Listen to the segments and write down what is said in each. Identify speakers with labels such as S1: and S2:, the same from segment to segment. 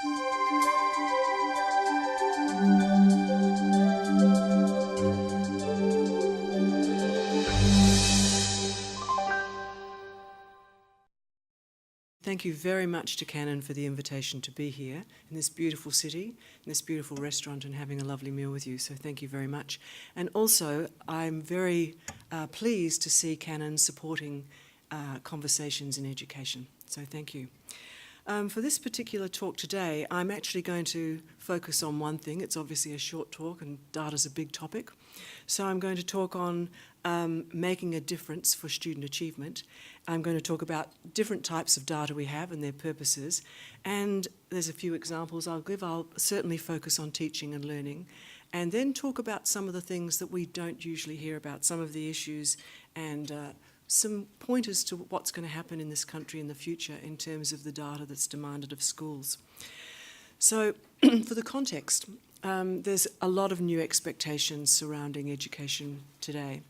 S1: Thank you very much to CANON for the invitation to be here in this beautiful city, in this beautiful restaurant, and having a lovely meal with you. So thank you very much. And also, I'm very pleased to see CANON supporting conversations in education. So thank you. For this particular talk today, I'm actually going to focus on one thing. It's obviously a short talk, and data's a big topic. So I'm going to talk on making a difference for student achievement. I'm going to talk about different types of data we have and their purposes. And there's a few examples I'll give. I'll certainly focus on teaching and learning, and then talk about some of the things that we don't usually hear about, some of the issues, and some pointers to what's going to happen in this country in the future in terms of the data that's demanded of schools. So for the context, there's a lot of new expectations surrounding education today.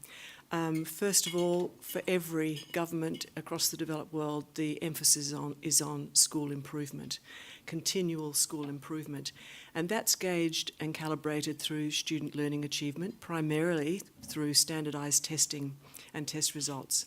S1: First of all, for every government across the developed world, the emphasis is on school improvement, continual school improvement. And that's gauged and calibrated through student learning achievement, primarily through standardised testing and test results.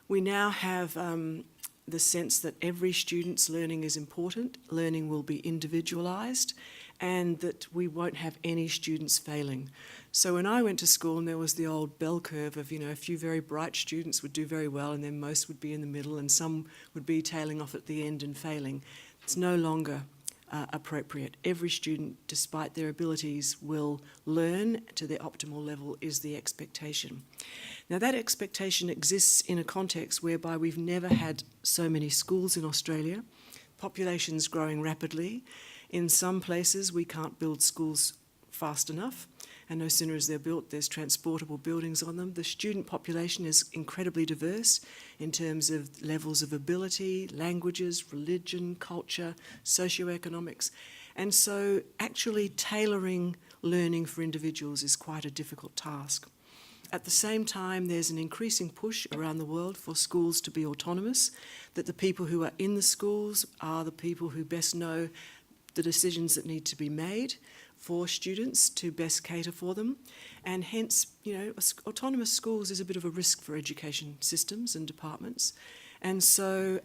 S1: We now have the sense that every student's learning is important, learning will be individualised, and that we won't have any students failing. So when I went to school, and there was the old bell curve of, a few very bright students would do very well, and then most would be in the middle, and some would be tailing off at the end and failing. It's no longer appropriate. Every student, despite their abilities, will learn to their optimal level is the expectation. Now that expectation exists in a context whereby we've never had so many schools in Australia, population's growing rapidly. In some places we can't build schools fast enough, and no sooner as they're built, there's transportable buildings on them. The student population is incredibly diverse in terms of levels of ability, languages, religion, culture, socioeconomics. And so actually tailoring learning for individuals is quite a difficult task. At the same time, there's an increasing push around the world for schools to be autonomous, that the people who are in the schools are the people who best know the decisions that need to be made for students to best cater for them. And hence, autonomous schools is a bit of a risk for education systems and departments. And so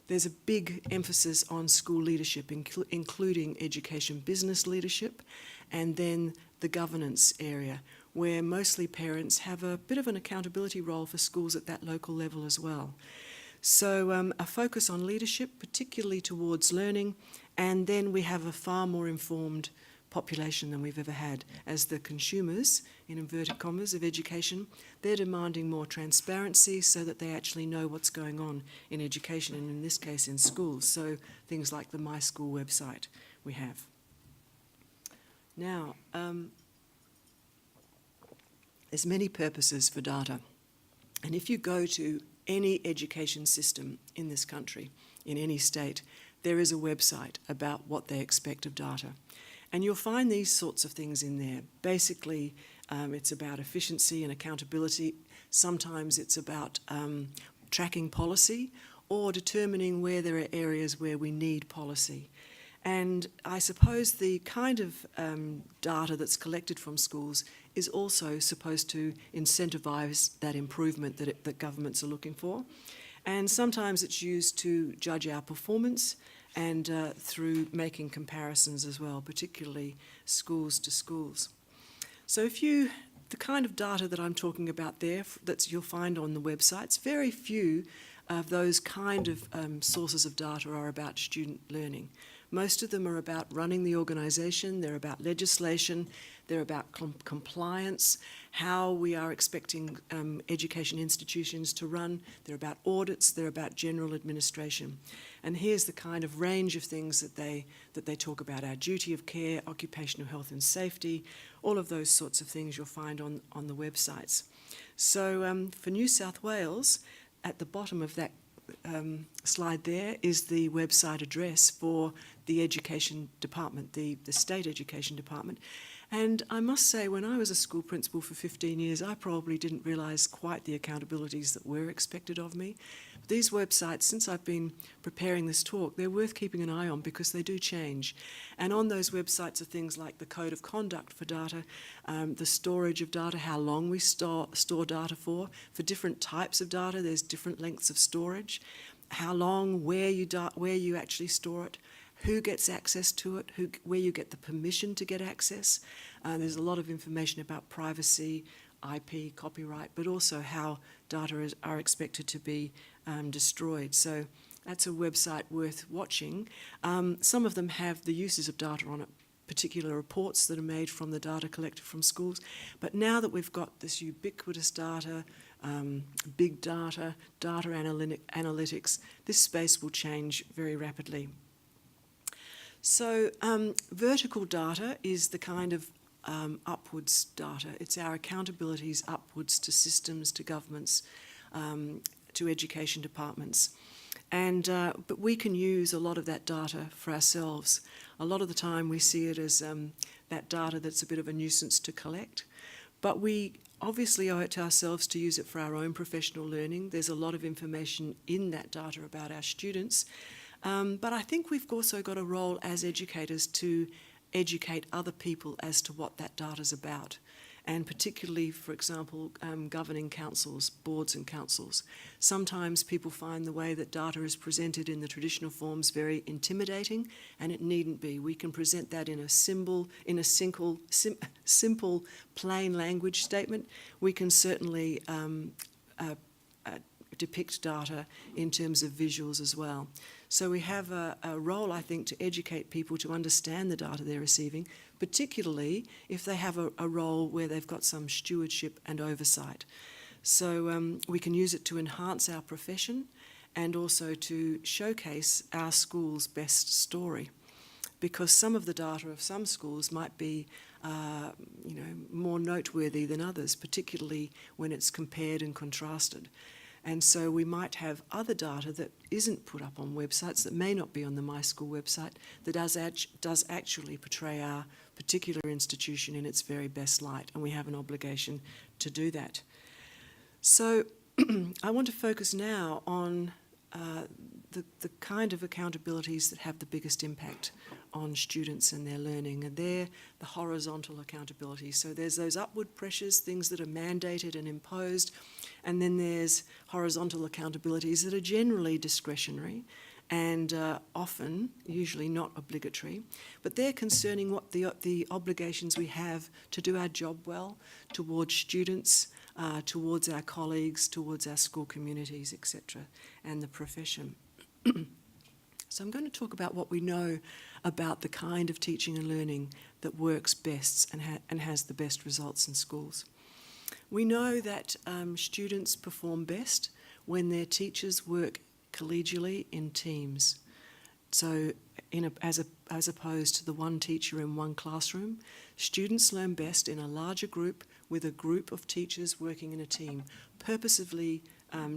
S1: there's a big emphasis on school leadership, including education business leadership, and then the governance area, where mostly parents have a bit of an accountability role for schools at that local level as well. So a focus on leadership, particularly towards learning, and then we have a far more informed population than we've ever had. As the consumers, in inverted commas, of education, they're demanding more transparency so that they actually know what's going on in education, and in this case in schools. So things like the My School website we have. Now, there's many purposes for data. And if you go to any education system in this country, in any state, there is a website about what they expect of data. And you'll find these sorts of things in there. Basically, it's about efficiency and accountability. Sometimes it's about tracking policy or determining where there are areas where we need policy. And I suppose the kind of data that's collected from schools is also supposed to incentivise that improvement that governments are looking for. And sometimes it's used to judge our performance and through making comparisons as well, particularly schools to schools. So the kind of data that I'm talking about there that you'll find on the websites, very few of those kind of sources of data are about student learning. Most of them are about running the organisation, they're about legislation, they're about compliance, how we are expecting education institutions to run, they're about audits, they're about general administration. And here's the kind of range of things that they talk about: our duty of care, occupational health and safety, all of those sorts of things you'll find on the websites. So for New South Wales, at the bottom of that slide there is the website address for the education department, the state education department. And I must say, when I was a school principal for 15 years, I probably didn't realise quite the accountabilities that were expected of me. These websites, since I've been preparing this talk, they're worth keeping an eye on because they do change. And on those websites are things like the code of conduct for data, the storage of data, how long we store data for. For different types of data, there's different lengths of storage. How long, where you actually store it, who gets access to it, where you get the permission to get access. There's a lot of information about privacy, IP, copyright, but also how data are expected to be destroyed. So that's a website worth watching. Some of them have the uses of data on it, particular reports that are made from the data collected from schools. But now that we've got this ubiquitous data, big data, data analytics, this space will change very rapidly. So vertical data is the kind of upwards data. It's our accountabilities upwards to systems, to governments, to education departments. And but we can use a lot of that data for ourselves. A lot of the time we see it as that data that's a bit of a nuisance to collect. But we obviously owe it to ourselves to use it for our own professional learning. There's a lot of information in that data about our students. But I think we've also got a role as educators to educate other people as to what that data's about. And particularly, for example, governing councils, boards and councils. Sometimes people find the way that data is presented in the traditional forms very intimidating, and it needn't be. We can present that in a simple, plain language statement. We can certainly depict data in terms of visuals as well. So we have a role, I think, to educate people to understand the data they're receiving, particularly if they have a role where they've got some stewardship and oversight. So we can use it to enhance our profession and also to showcase our school's best story, because some of the data of some schools might be more noteworthy than others, particularly when it's compared and contrasted. And so we might have other data that isn't put up on websites, that may not be on the My School website, that does actually portray our particular institution in its very best light, and we have an obligation to do that. So I want to focus now on the kind of accountabilities that have the biggest impact on students and their learning, and they're the horizontal accountability. So there's those upward pressures, things that are mandated and imposed, and then there's horizontal accountabilities that are generally discretionary and often, usually not obligatory, but they're concerning what the obligations we have to do our job well towards students, towards our colleagues, towards our school communities, etc., and the profession. So I'm going to talk about what we know about the kind of teaching and learning that works best and has the best results in schools. We know that students perform best when their teachers work collegially in teams. So as opposed to the one teacher in one classroom, students learn best in a larger group with a group of teachers working in a team, purposefully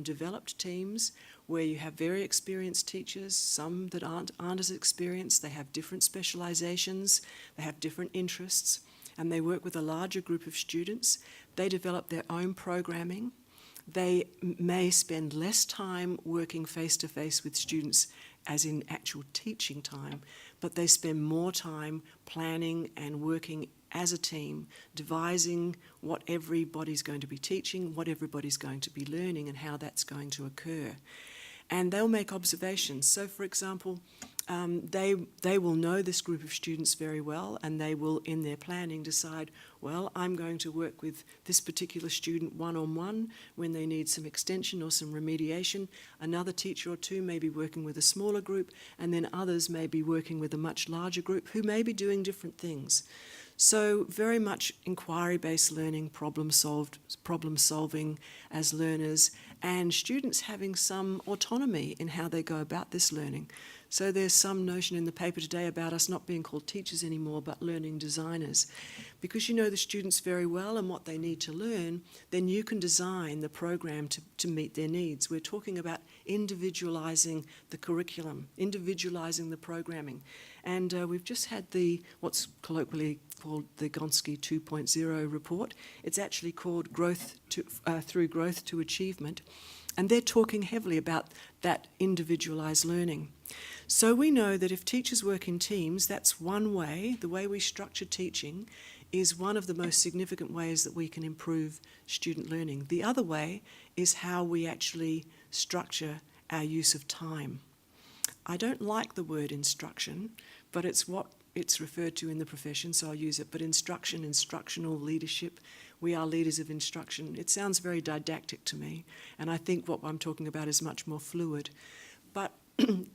S1: developed teams where you have very experienced teachers, some that aren't as experienced, they have different specialisations, they have different interests, and they work with a larger group of students. They develop their own programming. They may spend less time working face-to-face with students as in actual teaching time, but they spend more time planning and working as a team, devising what everybody's going to be teaching, what everybody's going to be learning, and how that's going to occur. And they'll make observations. So, for example, they will know this group of students very well, and they will, in their planning, decide, well, I'm going to work with this particular student one-on-one when they need some extension or some remediation. Another teacher or two may be working with a smaller group, and then others may be working with a much larger group who may be doing different things. So very much inquiry-based learning, problem solving as learners, and students having some autonomy in how they go about this learning. So there's some notion in the paper today about us not being called teachers anymore, but learning designers. Because you know the students very well and what they need to learn, then you can design the program to meet their needs. We're talking about individualising the curriculum, individualising the programming. And we've just had what's colloquially called the Gonski 2.0 report. It's actually called Through Growth to Achievement. And they're talking heavily about that individualised learning. So we know that if teachers work in teams, that's one way. The way we structure teaching is one of the most significant ways that we can improve student learning. The other way is how we actually structure our use of time. I don't like the word instruction, but it's what it's referred to in the profession, so I'll use it. But instruction, instructional leadership, we are leaders of instruction. It sounds very didactic to me, and I think what I'm talking about is much more fluid. But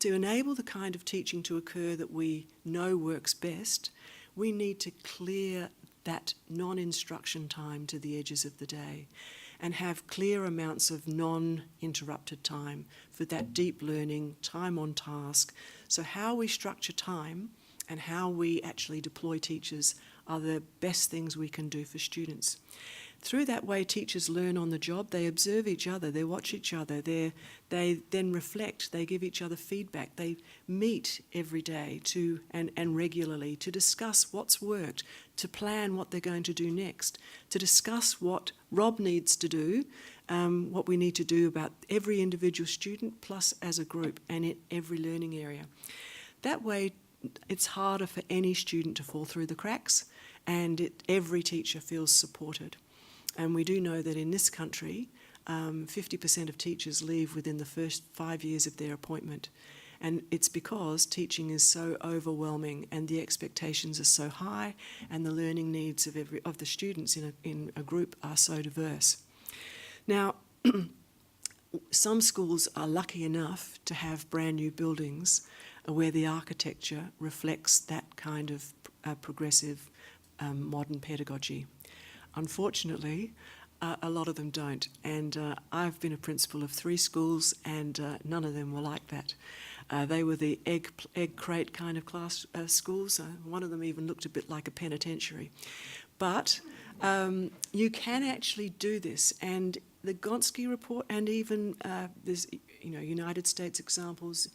S1: to enable the kind of teaching to occur that we know works best, we need to clear that non-instruction time to the edges of the day and have clear amounts of non-interrupted time for that deep learning, time on task. So how we structure time and how we actually deploy teachers are the best things we can do for students. Through that way, teachers learn on the job, they observe each other, they watch each other, they then reflect, they give each other feedback, they meet every day and regularly to discuss what's worked, to plan what they're going to do next, to discuss what Rob needs to do, what we need to do about every individual student plus as a group and in every learning area. That way, it's harder for any student to fall through the cracks, and every teacher feels supported. And we do know that in this country, 50% of teachers leave within the first 5 years of their appointment. And it's because teaching is so overwhelming and the expectations are so high and the learning needs of the students in a group are so diverse. Now, some schools are lucky enough to have brand new buildings where the architecture reflects that kind of progressive modern pedagogy. Unfortunately, a lot of them don't, and I've been a principal of 3 schools and none of them were like that. They were the egg crate kind of class schools. One of them even looked a bit like a penitentiary. But you can actually do this, and the Gonski report, and even there's United States examples,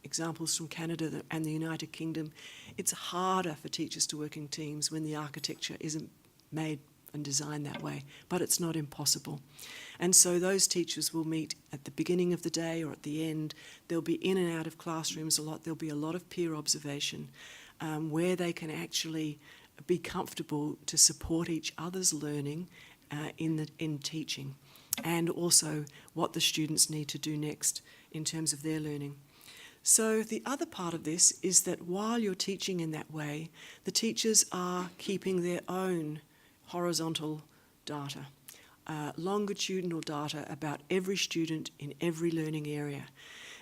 S1: examples from Canada and the United Kingdom. It's harder for teachers to work in teams when the architecture isn't made and designed that way, but it's not impossible. And so those teachers will meet at the beginning of the day or at the end. They'll be in and out of classrooms a lot. There'll be a lot of peer observation where they can actually be comfortable to support each other's learning in teaching, and also what the students need to do next in terms of their learning. So the other part of this is that while you're teaching in that way, the teachers are keeping their own horizontal data, longitudinal data about every student in every learning area.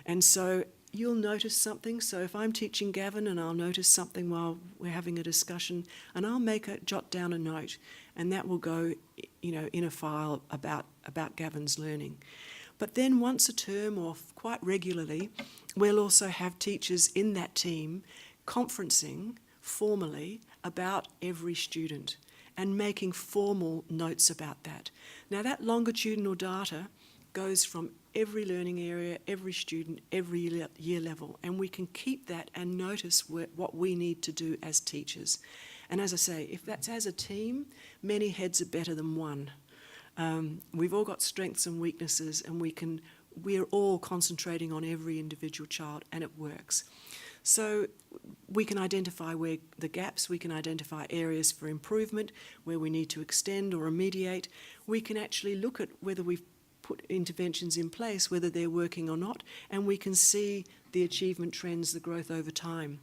S1: And so you'll notice something. So if I'm teaching Gavin and I'll notice something while we're having a discussion, and I'll jot down a note, and that will go in a file about Gavin's learning. But then once a term or quite regularly, we'll also have teachers in that team conferencing formally about every student and making formal notes about that. Now that longitudinal data goes from every learning area, every student, every year level, and we can keep that and notice what we need to do as teachers. And as I say, if that's as a team, many heads are better than one. We've all got strengths and weaknesses, and we're all concentrating on every individual child, and it works. So we can identify where the gaps, we can identify areas for improvement, where we need to extend or remediate. We can actually look at whether we've put interventions in place, whether they're working or not, and we can see the achievement trends, the growth over time.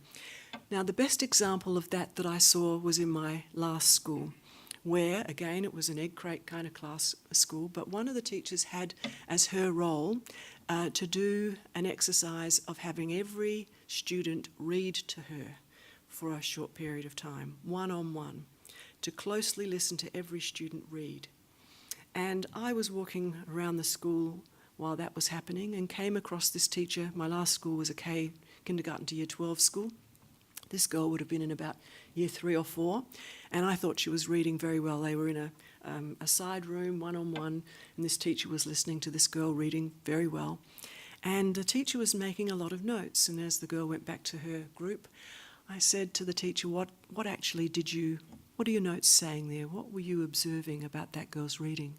S1: Now, the best example of that I saw was in my last school, where, again, it was an egg crate kind of class school, but one of the teachers had as her role to do an exercise of having every student read to her for a short period of time, one-on-one, to closely listen to every student read. And I was walking around the school while that was happening and came across this teacher. My last school was a kindergarten to year 12 school. This girl would have been in about year 3 or 4, and I thought she was reading very well. They were in a side room, one-on-one, and this teacher was listening to this girl reading very well. And the teacher was making a lot of notes, and as the girl went back to her group, I said to the teacher, what are your notes saying there? What were you observing about that girl's reading?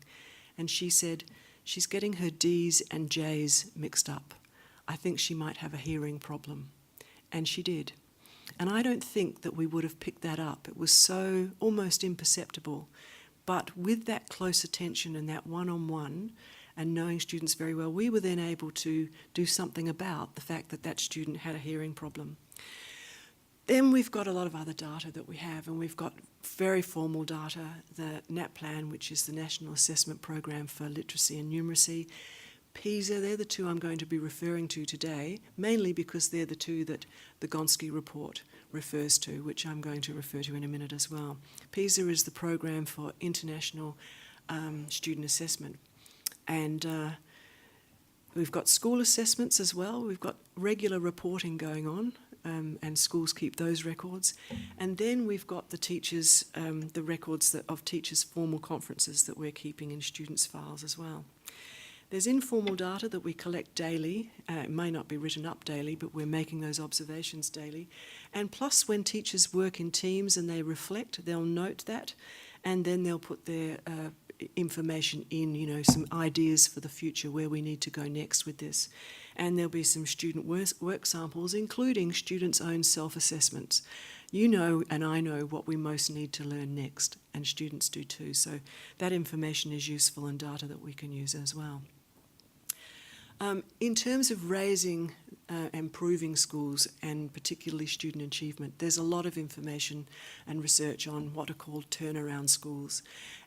S1: And she said, she's getting her D's and J's mixed up. I think she might have a hearing problem. And she did. And I don't think that we would have picked that up. It was so almost imperceptible. But with that close attention and that one-on-one and knowing students very well, we were then able to do something about the fact that that student had a hearing problem. Then we've got a lot of other data that we have, and we've got very formal data, the NAPLAN, which is the National Assessment Program for Literacy and Numeracy, PISA, they're the two I'm going to be referring to today, mainly because they're the two that the Gonski report refers to, which I'm going to refer to in a minute as well. PISA is the program for international student assessment. And we've got school assessments as well. We've got regular reporting going on, and schools keep those records. And then we've got the teachers, the records of teachers' formal conferences that we're keeping in students' files as well. There's informal data that we collect daily. It may not be written up daily, but we're making those observations daily. And plus, when teachers work in teams and they reflect, they'll note that, and then they'll put their information in, some ideas for the future, where we need to go next with this. And there'll be some student work samples, including students' own self-assessments. You know and I know what we most need to learn next, and students do too. So that information is useful and data that we can use as well. In terms of raising and improving schools, and particularly student achievement, there's a lot of information and research on what are called turnaround schools.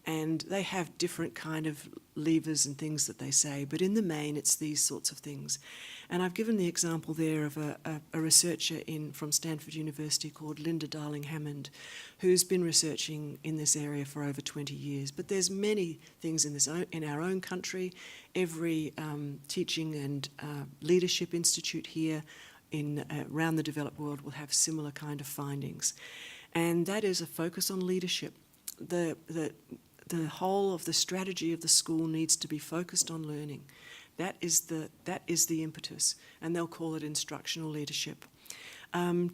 S1: And they have different kind of levers and things that they say, but in the main it's these sorts of things. And I've given the example there of a researcher from Stanford University called Linda Darling-Hammond, who's been researching in this area for over 20 years. But there's many things in our own country. Every teaching and leadership institute here around the developed world will have similar kind of findings. And that is a focus on leadership. The whole of the strategy of the school needs to be focused on learning. That is the impetus, and they'll call it instructional leadership.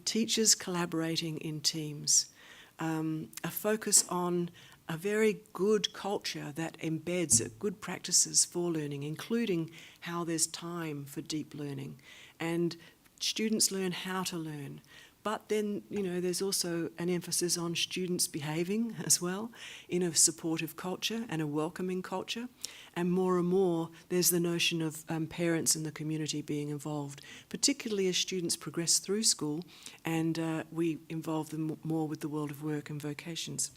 S1: Teachers collaborating in teams, a focus on a very good culture that embeds good practices for learning, including how there's time for deep learning, and students learn how to learn. But then, there's also an emphasis on students behaving as well in a supportive culture and a welcoming culture. And more, there's the notion of parents and the community being involved, particularly as students progress through school and we involve them more with the world of work and vocations.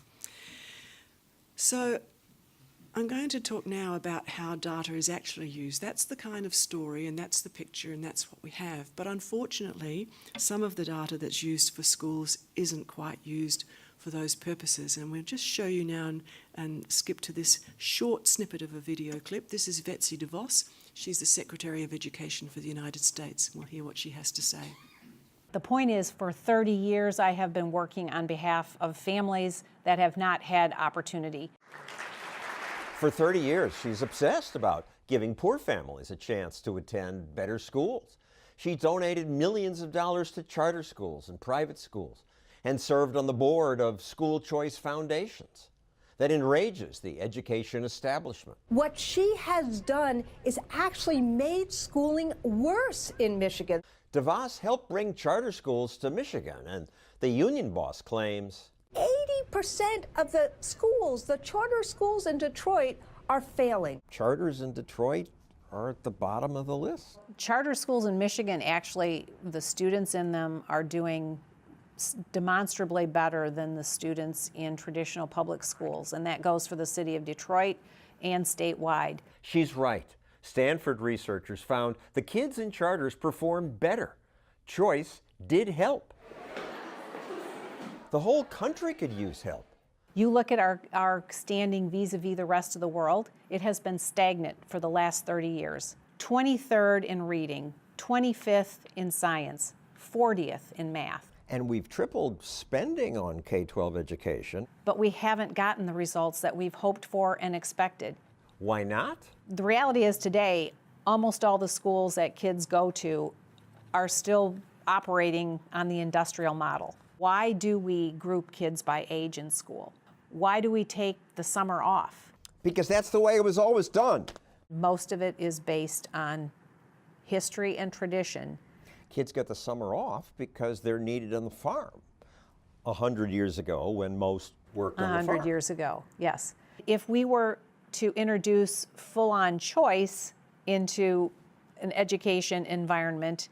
S1: So I'm going to talk now about how data is actually used. That's the kind of story, and that's the picture, and that's what we have. But unfortunately, some of the data that's used for schools isn't quite used for those purposes. And we'll just show you now and skip to this short snippet of a video clip. This is Betsy DeVos. She's the Secretary of Education for the United States. We'll hear what she has to say.
S2: The point is, for 30 years, I have been working on behalf of families that have not had opportunity.
S3: For 30 years, she's obsessed about giving poor families a chance to attend better schools. She donated millions of dollars to charter schools and private schools and served on the board of school choice foundations. That enrages the education establishment.
S4: What she has done is actually made schooling worse in Michigan.
S3: DeVos helped bring charter schools to Michigan, and the union boss claims
S4: 80% of the schools, the charter schools in Detroit, are failing.
S3: Charters in Detroit are at the bottom of the list.
S2: Charter schools in Michigan, actually, the students in them are doing demonstrably better than the students in traditional public schools, and that goes for the city of Detroit and statewide.
S3: She's right. Stanford researchers found the kids in charters performed better. Choice did help. The whole country could use help.
S2: You look at our standing vis-a-vis the rest of the world, it has been stagnant for the last 30 years. 23rd in reading, 25th in science, 40th in math.
S3: And we've tripled spending on K-12 education.
S2: But we haven't gotten the results that we've hoped for and expected.
S3: Why not?
S2: The reality is today, almost all the schools that kids go to are still operating on the industrial model. Why do we group kids by age in school? Why do we take the summer off?
S3: Because that's the way it was always done.
S2: Most of it is based on history and tradition.
S3: Kids get the summer off because they're needed on the farm 100 years ago when most worked on the farm.
S2: 100 years ago, yes. If we were to introduce full-on choice into an education environment,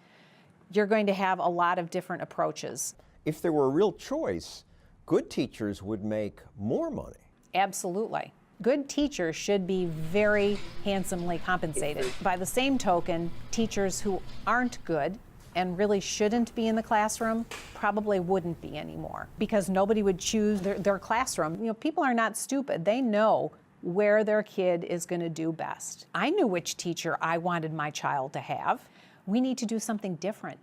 S2: you're going to have a lot of different approaches.
S3: If there were a real choice, good teachers would make more money.
S2: Absolutely. Good teachers should be very handsomely compensated. By the same token, teachers who aren't good and really shouldn't be in the classroom probably wouldn't be anymore, because nobody would choose their classroom. You know, people are not stupid. They know where their kid is going to do best. I knew which teacher I wanted my child to have. We need to do something different.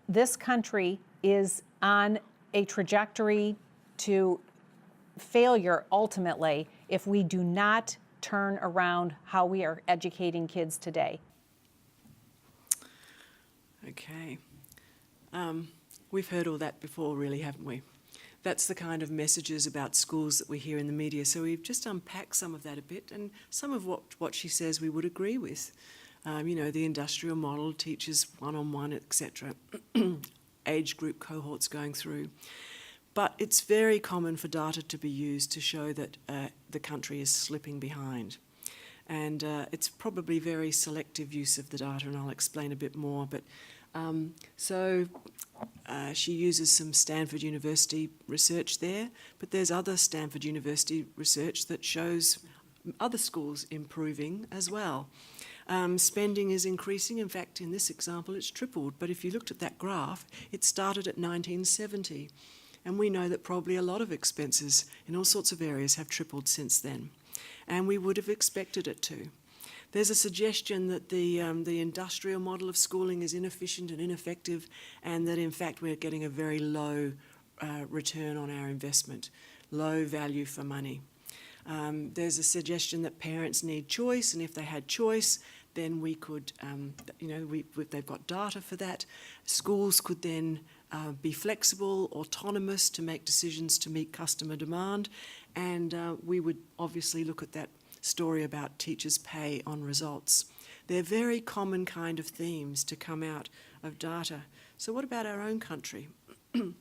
S2: This country is on a trajectory to failure ultimately if we do not turn around how we are educating kids today.
S1: Okay. We've heard all that before, really, haven't we? That's the kind of messages about schools that we hear in the media. So we've just unpacked some of that a bit, and some of what she says we would agree with. You know, the industrial model, teachers one-on-one, etc., age group cohorts going through. But it's very common for data to be used to show that the country is slipping behind. And it's probably very selective use of the data, and I'll explain a bit more. But she uses some Stanford University research there, but there's other Stanford University research that shows other schools improving as well. Spending is increasing. In fact, in this example, it's tripled. But if you looked at that graph, it started at 1970. And we know that probably a lot of expenses in all sorts of areas have tripled since then. And we would have expected it to. There's a suggestion that the industrial model of schooling is inefficient and ineffective, and that in fact we're getting a very low return on our investment, low value for money. There's a suggestion that parents need choice, and if they had choice, then we could, they've got data for that. Schools could then be flexible, autonomous to make decisions to meet customer demand, and we would obviously look at that story about teachers' pay on results. They're very common kind of themes to come out of data. So what about our own country? And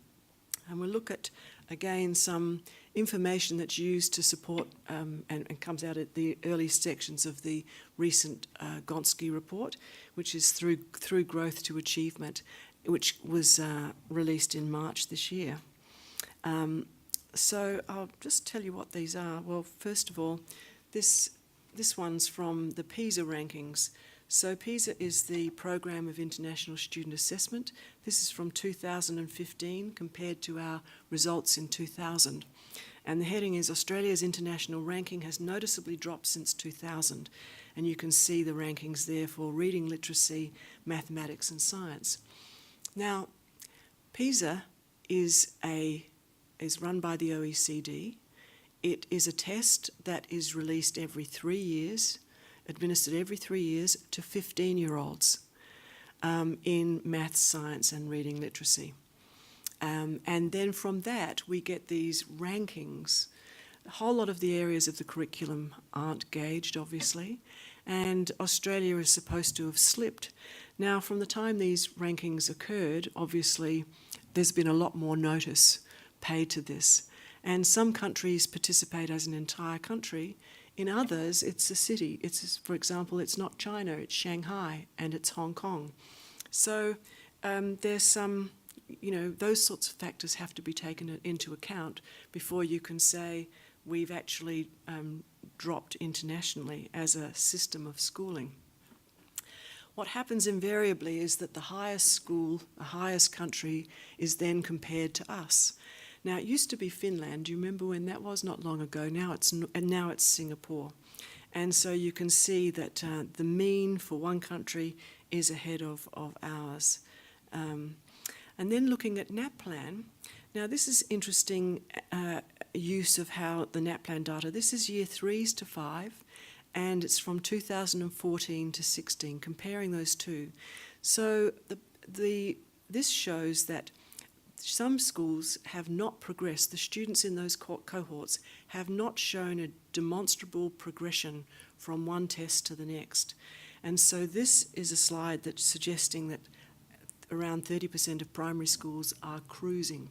S1: we'll look at, again, some information that's used to support and comes out at the early sections of the recent Gonski report, which is through Growth to Achievement, which was released in March this year. So I'll just tell you what these are. Well, first of all, this one's from the PISA rankings. So PISA is the Program of International Student Assessment. This is from 2015 compared to our results in 2000. And the heading is Australia's international ranking has noticeably dropped since 2000. And you can see the rankings there for reading literacy, mathematics and science. Now, PISA is run by the OECD. It is a test that is released every 3 years, administered every 3 years to 15-year-olds in maths, science and reading literacy. And then from that we get these rankings. A whole lot of the areas of the curriculum aren't gauged, obviously, and Australia is supposed to have slipped. Now, from the time these rankings occurred, obviously there's been a lot more notice paid to this. And some countries participate as an entire country. In others, it's a city. For example, it's not China, it's Shanghai, and it's Hong Kong. So there's some, those sorts of factors have to be taken into account before you can say we've actually dropped internationally as a system of schooling. What happens invariably is that the highest school, the highest country, is then compared to us. Now, it used to be Finland. Do you remember when that was? Not long ago. Now it's Singapore. And so you can see that the mean for one country is ahead of ours. And then looking at NAPLAN, now this is interesting use of how the NAPLAN data, this is year 3s to 5, and it's from 2014 to 16, comparing those two. So this shows that some schools have not progressed. The students in those cohorts have not shown a demonstrable progression from one test to the next. And so this is a slide that's suggesting that around 30% of primary schools are cruising.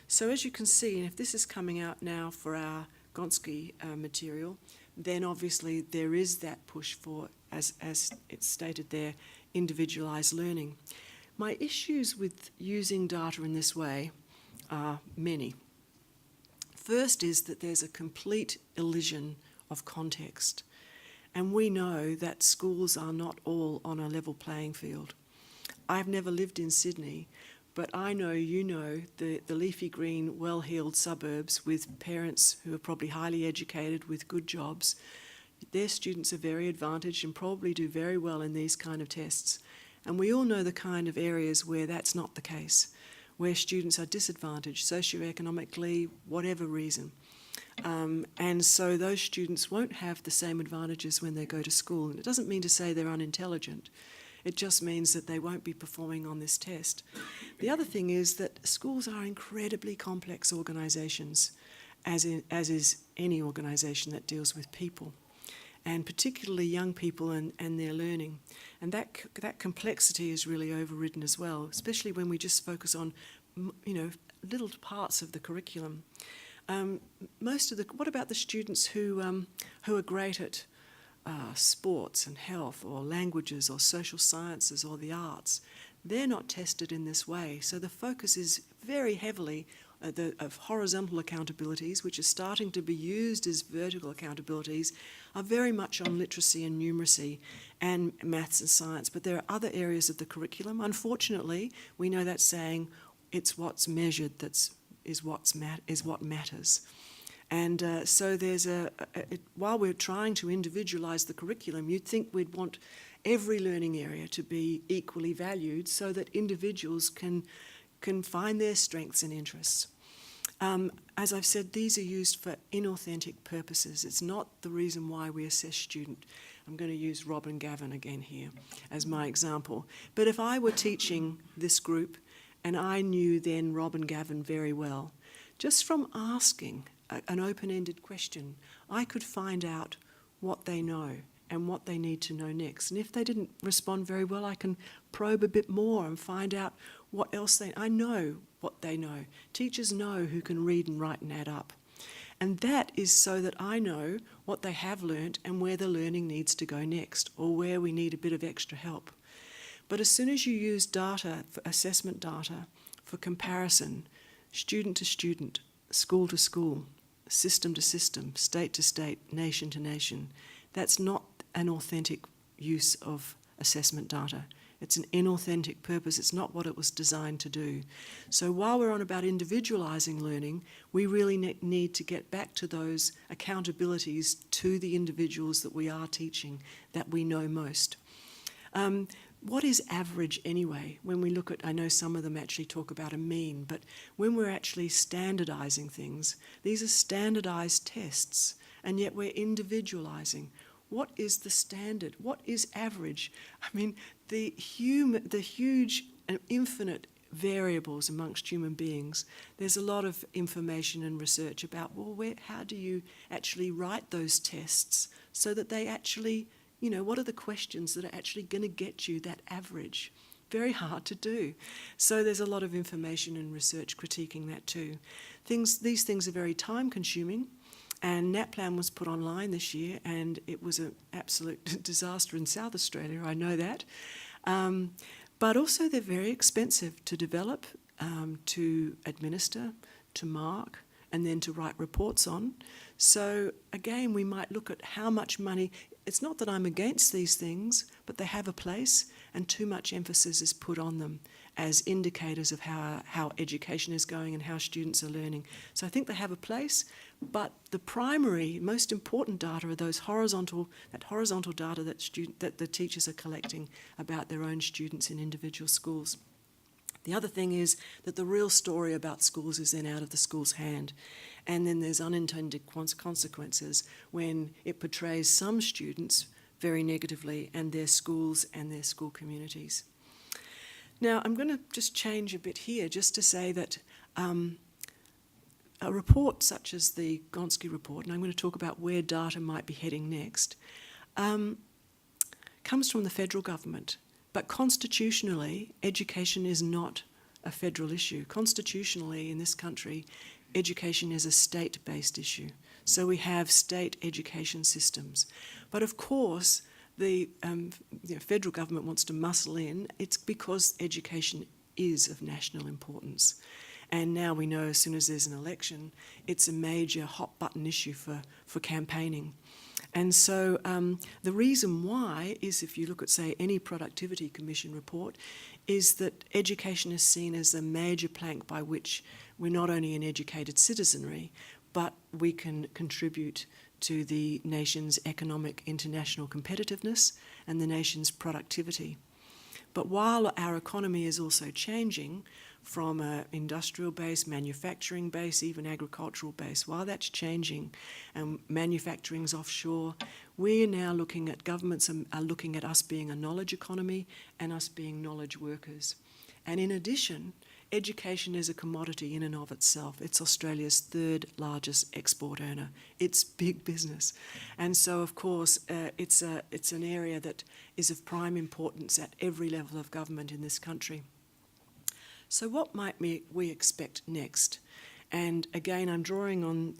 S1: So as you can see, and if this is coming out now for our Gonski material, then obviously there is that push for, as it's stated there, individualised learning. My issues with using data in this way are many. First is that there's a complete elision of context. And we know that schools are not all on a level playing field. I've never lived in Sydney, but I know you know the leafy green, well-heeled suburbs with parents who are probably highly educated with good jobs. Their students are very advantaged and probably do very well in these kind of tests. And we all know the kind of areas where that's not the case, where students are disadvantaged socioeconomically, whatever reason. And so those students won't have the same advantages when they go to school. And it doesn't mean to say they're unintelligent. It just means that they won't be performing on this test. The other thing is that schools are incredibly complex organisations, as is any organisation that deals with people, and particularly young people and their learning. And that complexity is really overridden as well, especially when we just focus on, little parts of the curriculum. What about the students who are great at sports and health or languages or social sciences or the arts? They're not tested in this way. So the focus is very heavily of horizontal accountabilities, which are starting to be used as vertical accountabilities, are very much on literacy and numeracy and maths and science. But there are other areas of the curriculum. Unfortunately, we know that saying, it's what's measured is what matters. And so there's while we're trying to individualise the curriculum, you'd think we'd want every learning area to be equally valued so that individuals can find their strengths and interests. As I've said, these are used for inauthentic purposes. It's not the reason why we assess student. I'm going to use Rob and Gavin again here as my example. But if I were teaching this group and I knew then Rob and Gavin very well, just from asking an open-ended question, I could find out what they know and what they need to know next. And if they didn't respond very well, I can probe a bit more and find out what else I know what they know. Teachers know who can read and write and add up. And that is so that I know what they have learnt and where the learning needs to go next, or where we need a bit of extra help. But as soon as you use data, for assessment data, for comparison, student to student, school to school, system to system, state to state, nation to nation, that's not an authentic use of assessment data. It's an inauthentic purpose. It's not what it was designed to do. So while we're on about individualising learning, we really need to get back to those accountabilities to the individuals that we are teaching, that we know most. What is average anyway? When we look at, I know some of them actually talk about a mean, but when we're actually standardising things, these are standardised tests, and yet we're individualising. What is the standard? What is average? I mean, the huge and infinite variables amongst human beings. There's a lot of information and research about, well, how do you actually write those tests so that they actually, what are the questions that are actually going to get you that average? Very hard to do. So there's a lot of information and research critiquing that too. These things are very time consuming. And NAPLAN was put online this year, and it was an absolute disaster in South Australia, I know that. But also they're very expensive to develop, to administer, to mark, and then to write reports on. So again, we might look at how much money. It's not that I'm against these things, but they have a place, and too much emphasis is put on them. as indicators of how education is going and how students are learning. So I think they have a place, but the primary, most important data are that horizontal data that the teachers are collecting about their own students in individual schools. The other thing is that the real story about schools is then out of the school's hand. And then there's unintended consequences when it portrays some students very negatively and their schools and their school communities. Now, I'm going to just change a bit here just to say that a report such as the Gonski report, and I'm going to talk about where data might be heading next, comes from the federal government. But constitutionally, education is not a federal issue. Constitutionally, in this country, education is a state-based issue. So we have state education systems. But of course, the federal government wants to muscle in. It's because education is of national importance. And now we know as soon as there's an election, it's a major hot-button issue for campaigning. And so the reason why is, if you look at, say, any Productivity Commission report, is that education is seen as a major plank by which we're not only an educated citizenry, but we can contribute to the nation's economic international competitiveness and the nation's productivity. But while our economy is also changing from an industrial base, manufacturing base, even agricultural base, while that's changing and manufacturing's offshore, we're now looking at, governments are looking at us being a knowledge economy and us being knowledge workers. And in addition, education is a commodity in and of itself. It's Australia's third largest export earner. It's big business. And so, of course, it's an area that is of prime importance at every level of government in this country. So what might we expect next? And again, I'm drawing on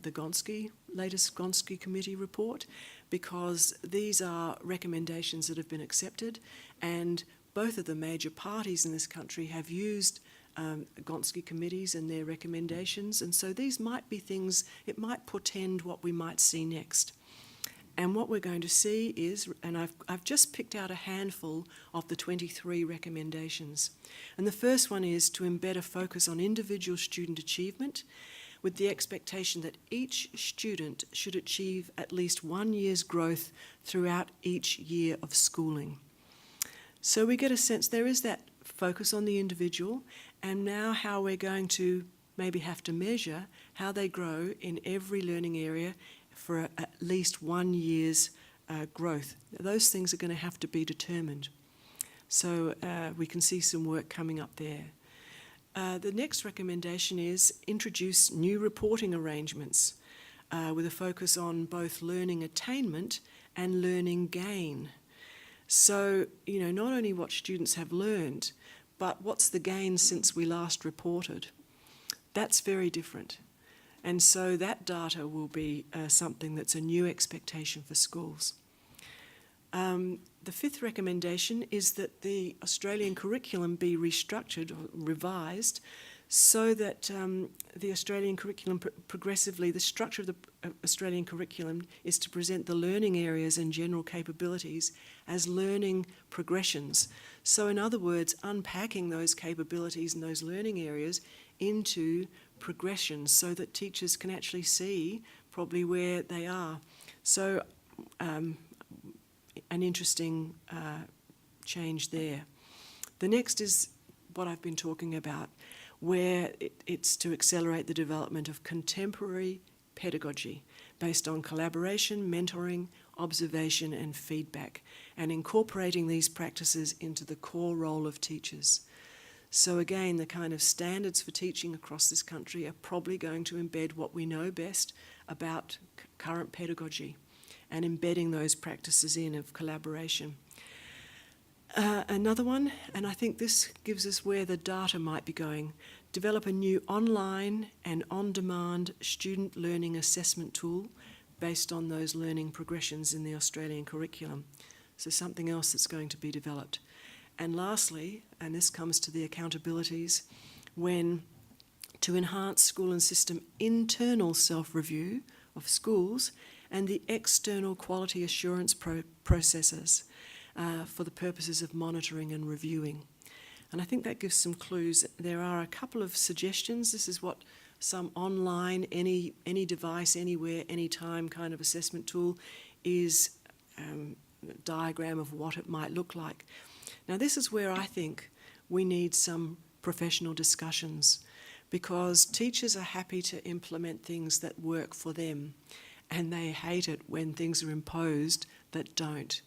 S1: the latest Gonski Committee report, because these are recommendations that have been accepted, and both of the major parties in this country have used Gonski committees and their recommendations, and so these might be things, it might portend what we might see next. And what we're going to see is, and I've just picked out a handful of the 23 recommendations. And the first one is to embed a focus on individual student achievement with the expectation that each student should achieve at least 1 year's growth throughout each year of schooling. So we get a sense there is that focus on the individual, and now how we're going to maybe have to measure how they grow in every learning area for at least 1 year's growth. Those things are going to have to be determined. So we can see some work coming up there. The next recommendation is introduce new reporting arrangements with a focus on both learning attainment and learning gain. So, not only what students have learned, but what's the gain since we last reported. That's very different. And so that data will be something that's a new expectation for schools. The fifth recommendation is that the Australian curriculum be restructured or revised so that the Australian curriculum progressively, the structure of the Australian curriculum is to present the learning areas and general capabilities as learning progressions. So in other words, unpacking those capabilities and those learning areas into progressions so that teachers can actually see probably where they are. So an interesting change there. The next is what I've been talking about, where it's to accelerate the development of contemporary pedagogy based on collaboration, mentoring, observation and feedback, and incorporating these practices into the core role of teachers. So again, the kind of standards for teaching across this country are probably going to embed what we know best about current pedagogy and embedding those practices in of collaboration. Another one, and I think this gives us where the data might be going, develop a new online and on-demand student learning assessment tool based on those learning progressions in the Australian curriculum. So something else that's going to be developed. And lastly, and this comes to the accountabilities, when to enhance school and system internal self-review of schools and the external quality assurance processes for the purposes of monitoring and reviewing. And I think that gives some clues. There are a couple of suggestions. This is what some online, any device, anywhere, anytime kind of assessment tool is, a diagram of what it might look like. Now this is where I think we need some professional discussions, because teachers are happy to implement things that work for them, and they hate it when things are imposed that don't.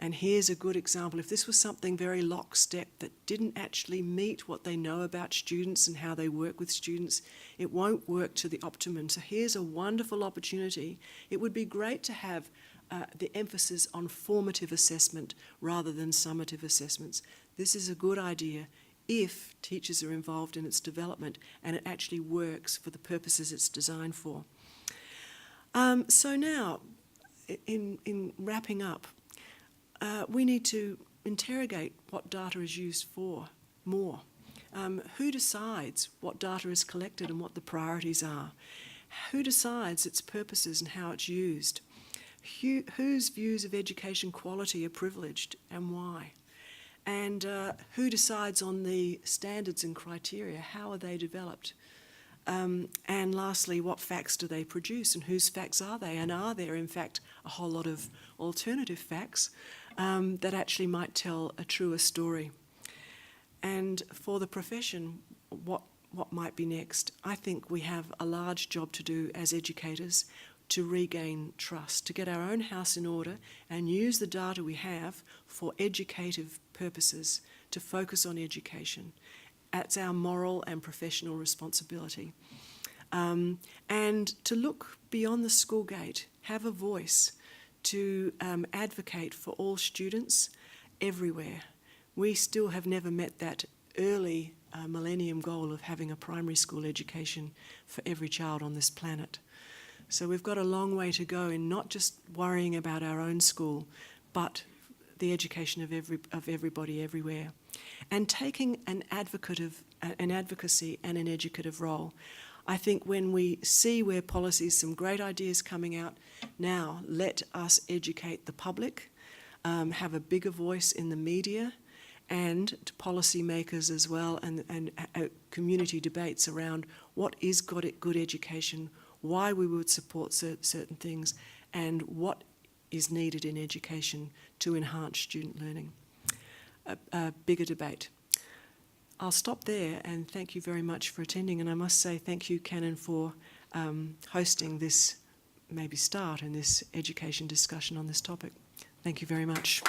S1: And here's a good example. If this was something very lockstep that didn't actually meet what they know about students and how they work with students, it won't work to the optimum. So here's a wonderful opportunity. It would be great to have the emphasis on formative assessment rather than summative assessments. This is a good idea if teachers are involved in its development and it actually works for the purposes it's designed for. So now, in wrapping up, we need to interrogate what data is used for more. Who decides what data is collected and what the priorities are? Who decides its purposes and how it's used? Whose views of education quality are privileged and why? And who decides on the standards and criteria? How are they developed? And lastly, what facts do they produce and whose facts are they? And are there, in fact, a whole lot of alternative facts that actually might tell a truer story? And for the profession, what might be next? I think we have a large job to do as educators to regain trust, to get our own house in order and use the data we have for educative purposes, to focus on education. That's our moral and professional responsibility. And to look beyond the school gate, have a voice, to advocate for all students everywhere. We still have never met that early millennium goal of having a primary school education for every child on this planet. So we've got a long way to go in not just worrying about our own school, but the education of everybody everywhere, and taking an advocacy and an educative role. I think when we see where policies, some great ideas coming out now, let us educate the public, have a bigger voice in the media, and to policymakers as well, and community debates around what is good education, why we would support certain things, and what is needed in education to enhance student learning. A bigger debate. I'll stop there and thank you very much for attending, and I must say thank you, Canon, for hosting this maybe start in this education discussion on this topic. Thank you very much.